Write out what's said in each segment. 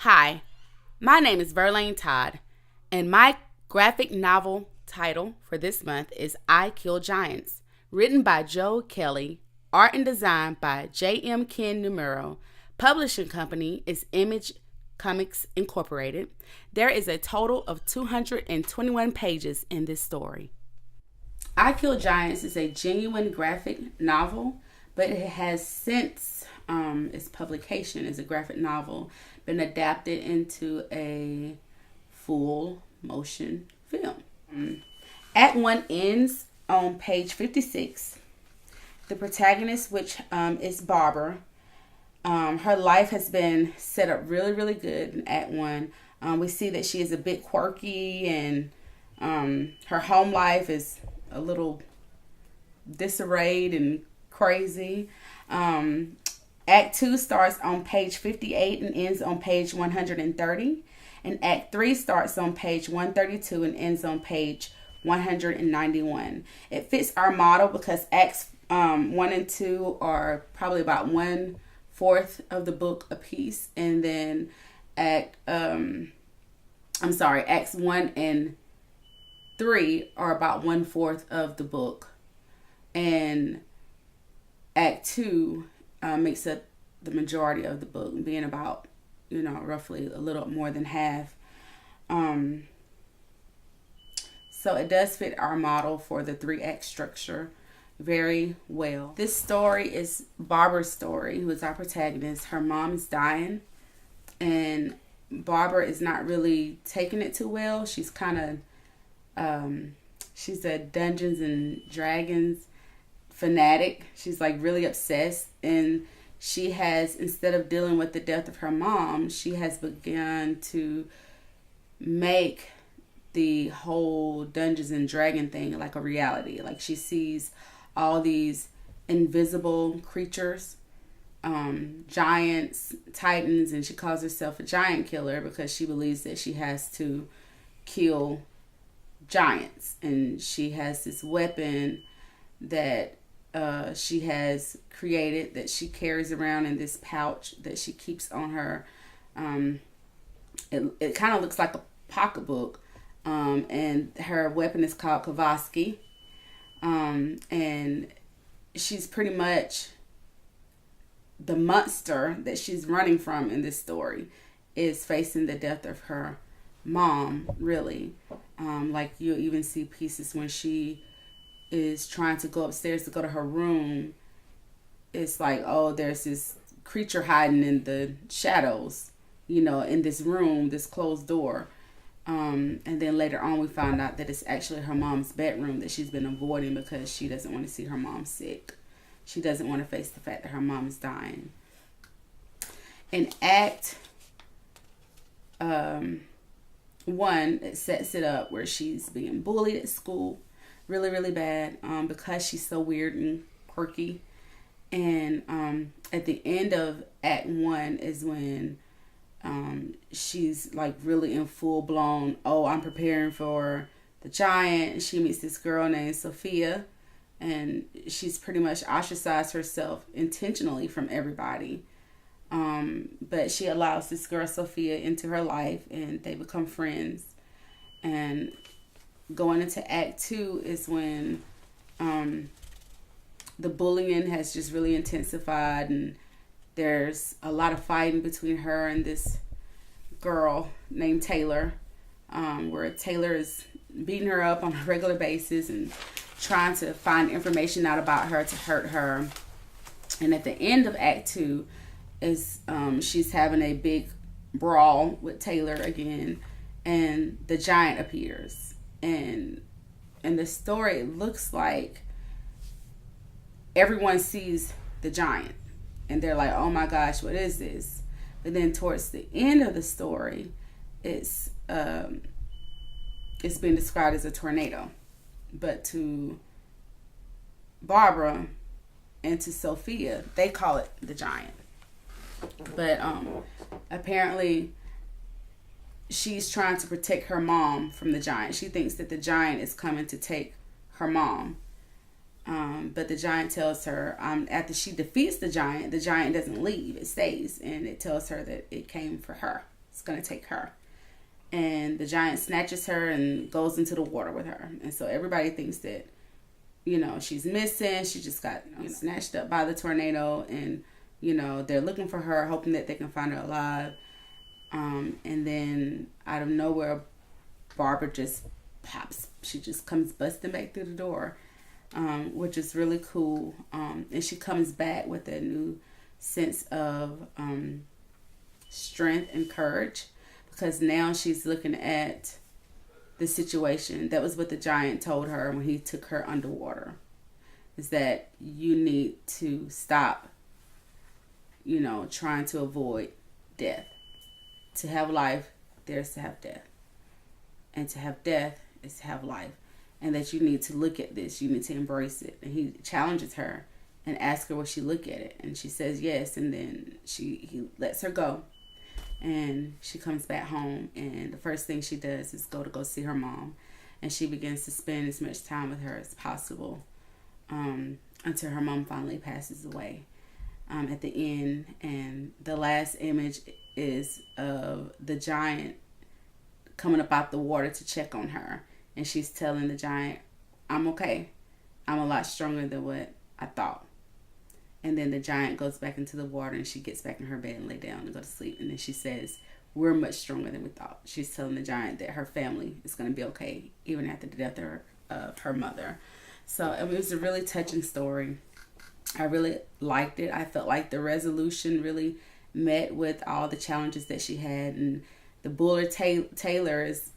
Hi, my name is Verlaine Todd, and my graphic novel title for this month is I Kill Giants, written by Joe Kelly, art and design by J.M. Ken Nimura. Publishing company is Image Comics Incorporated. There is a total of 221 pages in this story. I Kill Giants is a genuine graphic novel, but it has since its publication as a graphic novel been adapted into a full motion film. Act 1 ends on page 56. The protagonist, which is Barbara, her life has been set up really, really good in Act 1. We see that she is a bit quirky, and her home life is a little disarrayed and crazy. Act 2 starts on page 58 and ends on page 130. And Act 3 starts on page 132 and ends on page 191. It fits our model because Acts 1 and 2 are probably about 1/4 of the book apiece. And then Acts 1 and 3 are about 1/4 of the book. And Act 2 makes up the majority of the book, being about, roughly a little more than half. So it does fit our model for the 3-act structure very well. This story is Barbara's story, who is our protagonist. Her mom is dying, and Barbara is not really taking it too well. She's kind of, she's a Dungeons and Dragons fanatic. She's like really obsessed, and she has, instead of dealing with the death of her mom, she has begun to make the whole Dungeons and Dragon thing like a reality. Like, she sees all these invisible creatures, giants, titans, and she calls herself a giant killer because she believes that she has to kill giants. And she has this weapon that she has created, that she carries around in this pouch that she keeps on her. It kind of looks like a pocketbook, and her weapon is called Kavaski, and she's pretty much the monster that she's running from in this story is facing the death of her mom, really. Like, you'll even see pieces when she is trying to go upstairs to go to her room. It's like, oh, there's this creature hiding in the shadows, in this room, this closed door. And then later on we found out that it's actually her mom's bedroom that she's been avoiding because she doesn't want to see her mom sick. She doesn't want to face the fact that her mom is dying. In Act 1, it sets it up where she's being bullied at school really, really bad, because she's so weird and quirky. And at the end of Act 1 is when she's like really in full blown, I'm preparing for the giant. She meets this girl named Sophia, and she's pretty much ostracized herself intentionally from everybody. But she allows this girl Sophia into her life, and they become friends. And going into Act 2 is when the bullying has just really intensified, and there's a lot of fighting between her and this girl named Taylor, where Taylor is beating her up on a regular basis and trying to find information out about her to hurt her. And at the end of Act 2 is she's having a big brawl with Taylor again, and the giant appears. And in the story, it looks like everyone sees the giant, and they're like, oh my gosh, what is this? But then towards the end of the story, it's being described as a tornado. But to Barbara and to Sophia, they call it the giant. But apparently she's trying to protect her mom from the giant. She thinks that the giant is coming to take her mom. But the giant tells her, after she defeats the giant doesn't leave. It stays, and it tells her that it came for her. is going to take her. And the giant snatches her and goes into the water with her. And so everybody thinks that, she's missing. She just got snatched up by the tornado. And, they're looking for her, hoping that they can find her alive. And then out of nowhere, Barbara just pops. She just comes busting back through the door, which is really cool. And she comes back with a new sense of strength and courage, because now she's looking at the situation. That was what the giant told her when he took her underwater, is that you need to stop, trying to avoid death. To have life, there's to have death. And to have death is to have life. And that you need to look at this. You need to embrace it. And he challenges her and asks her, will she look at it? And she says yes. And then he lets her go. And she comes back home. And the first thing she does is go see her mom. And she begins to spend as much time with her as possible until her mom finally passes away at the end. And the last image is of the giant coming up out the water to check on her. And she's telling the giant, I'm okay. I'm a lot stronger than what I thought. And then the giant goes back into the water and she gets back in her bed and lay down and go to sleep. And then she says, we're much stronger than we thought. She's telling the giant that her family is going to be okay, even after the death of her mother. So it was a really touching story. I really liked it. I felt like the resolution really met with all the challenges that she had. And the Buller Taylor is,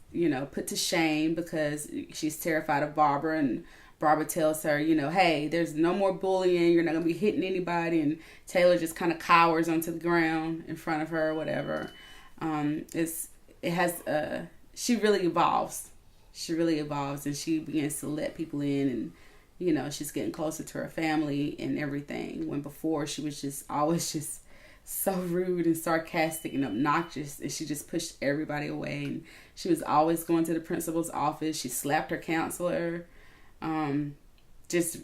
put to shame because she's terrified of Barbara. And Barbara tells her, hey, there's no more bullying. You're not going to be hitting anybody. And Taylor just kind of cowers onto the ground in front of her or whatever. She really evolves. She really evolves, and she begins to let people in, and, she's getting closer to her family and everything. When before she was just always just so rude and sarcastic and obnoxious, and she just pushed everybody away. And she was always going to the principal's office. She slapped her counselor, just,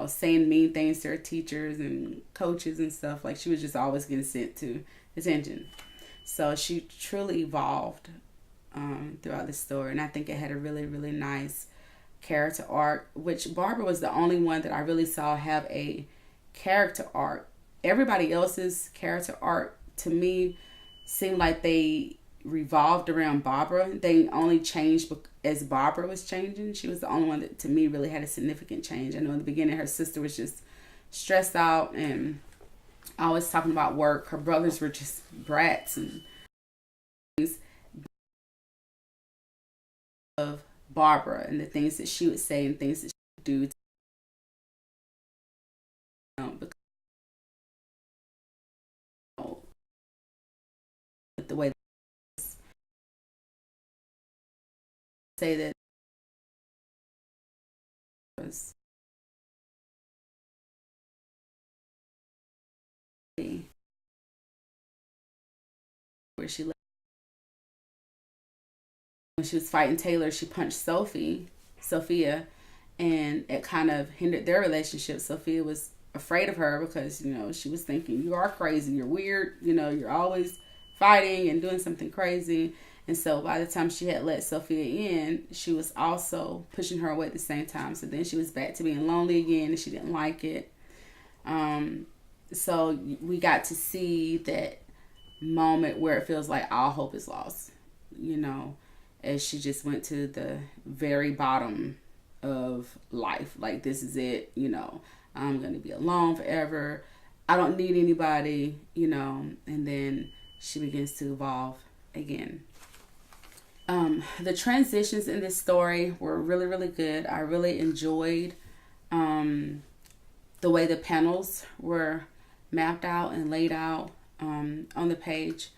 saying mean things to her teachers and coaches and stuff. Like, she was just always getting sent to detention. So she truly evolved throughout the story, and I think it had a really, really nice character arc, which Barbara was the only one that I really saw have a character arc. Everybody else's character arc, to me, seemed like they revolved around Barbara. They only changed as Barbara was changing. She was the only one that, to me, really had a significant change. I know in the beginning, her sister was just stressed out and always talking about work. Her brothers were just brats and things of Barbara and the things that she would say and things that she would do. Because the way they say that was where she lived. When she was fighting Taylor, she punched Sophia, and it kind of hindered their relationship. Sophia was afraid of her because, she was thinking, you are crazy, you're weird, you're always fighting and doing something crazy. And so by the time she had let Sophia in, she was also pushing her away at the same time. So then she was back to being lonely again, and she didn't like it. So we got to see that moment where it feels like all hope is lost, as she just went to the very bottom of life. Like, this is it, I'm going to be alone forever. I don't need anybody, and then she begins to evolve again. The transitions in this story were really, really good. I really enjoyed the way the panels were mapped out and laid out on the page.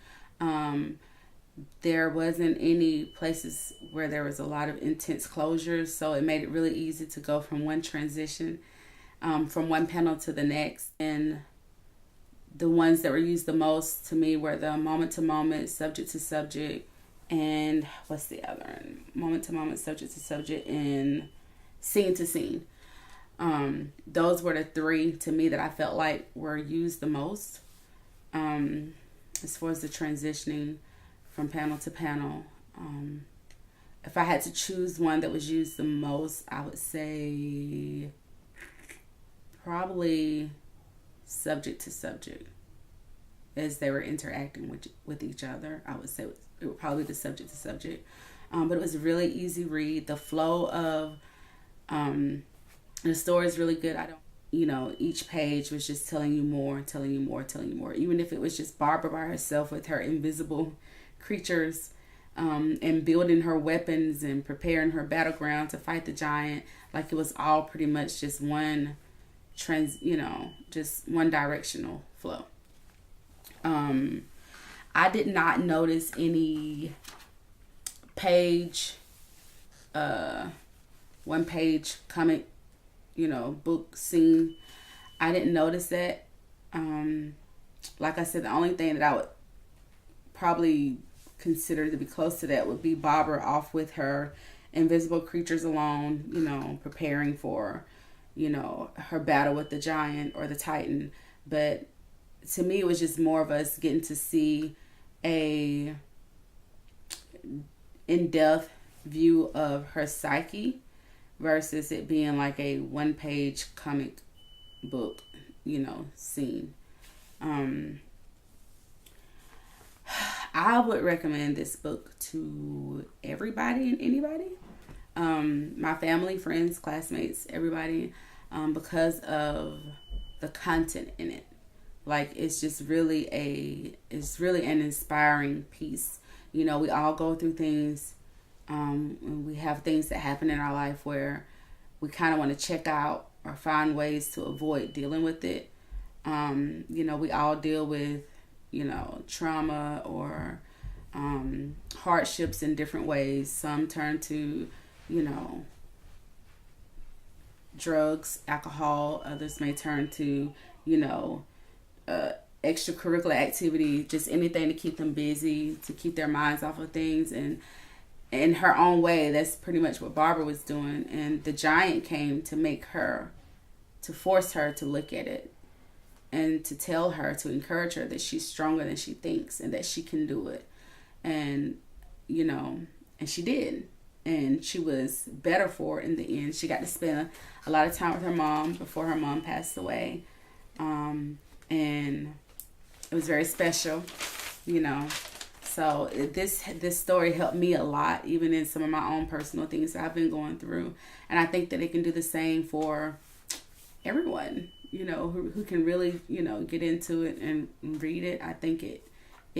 There wasn't any places where there was a lot of intense closures, so it made it really easy to go from one transition, from one panel to the next. And the ones that were used the most to me were the moment to moment, subject to subject, and what's the other one? Moment to moment, subject to subject, and scene to scene. Those were the three to me that I felt like were used the most as far as the transitioning from panel to panel. If I had to choose one that was used the most, I would say probably subject to subject. As they were interacting with each other, I would say it would probably be the subject to subject. But it was a really easy read. The flow of the story is really good. Each page was just telling you more, telling you more, telling you more. Even if it was just Barbara by herself with her invisible creatures, and building her weapons and preparing her battleground to fight the giant, like it was all pretty much just one just one directional flow. I did not notice any page, one page comic, book scene. I didn't notice that. Like I said, the only thing that I would probably consider to be close to that would be Barbara off with her invisible creatures alone, preparing for, her battle with the giant or the titan. But to me, it was just more of us getting to see a in-depth view of her psyche versus it being like a one-page comic book, scene. I would recommend this book to everybody and anybody. My family, friends, classmates, everybody, because of the content in it. Like, it's really an inspiring piece. We all go through things. We have things that happen in our life where we kind of want to check out or find ways to avoid dealing with it. We all deal with, trauma or hardships in different ways. Some turn to, drugs, alcohol. Others may turn to, extracurricular activity, just anything to keep them busy, to keep their minds off of things. And in her own way, that's pretty much what Barbara was doing. And the giant came to force her to look at it and to tell her, to encourage her that she's stronger than she thinks and that she can do it. And, and she did. And she was better for it in the end. She got to spend a lot of time with her mom before her mom passed away. And it was very special, So this story helped me a lot, even in some of my own personal things that I've been going through. And I think that it can do the same for everyone, who can really, get into it and read it. I think it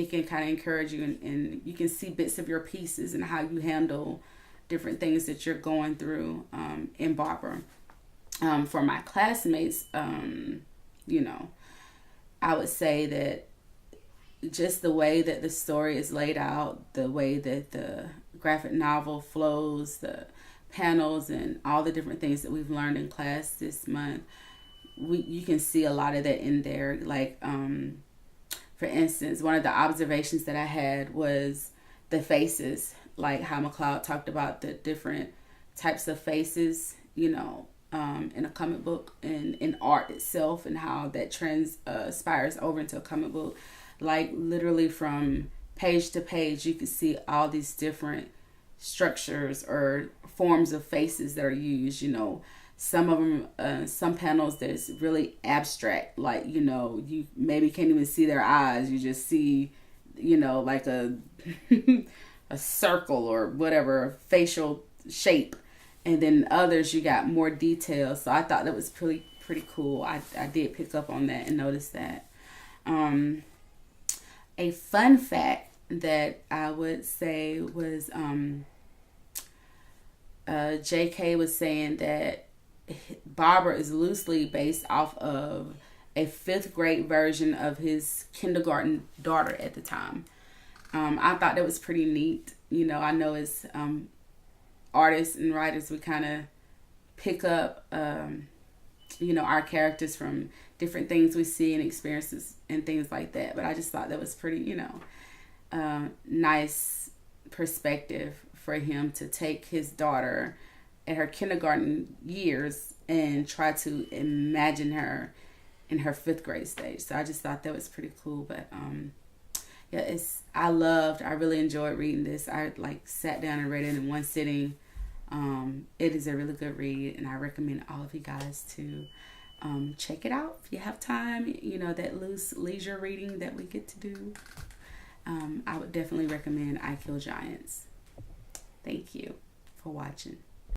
can kind of encourage you, and you can see bits of your pieces and how you handle different things that you're going through in Barbara. For my classmates, I would say that just the way that the story is laid out, the way that the graphic novel flows, the panels, and all the different things that we've learned in class this month, you can see a lot of that in there. Like, for instance, one of the observations that I had was the faces, like how McLeod talked about the different types of faces, in a comic book and in art itself, and how that transpires over into a comic book. Like, literally from page to page, you can see all these different structures or forms of faces that are used. Some of them, some panels that's really abstract, like, you maybe can't even see their eyes. You just see, like a a circle or whatever facial shape. And then others, you got more detail. So I thought that was pretty cool. I did pick up on that and notice that. A fun fact that I would say was J.K. was saying that Barbara is loosely based off of a 5th grade version of his kindergarten daughter at the time. I thought that was pretty neat. I know as artists and writers, we kind of pick up, our characters from different things we see and experiences and things like that. But I just thought that was pretty, nice perspective for him to take his daughter at her kindergarten years and try to imagine her in her 5th grade stage. So I just thought that was pretty cool. But Yeah, I really enjoyed reading this. I like sat down and read it in one sitting. It is a really good read, and I recommend all of you guys to check it out if you have time. You know, that loose leisure reading that we get to do. I would definitely recommend I Kill Giants. Thank you for watching.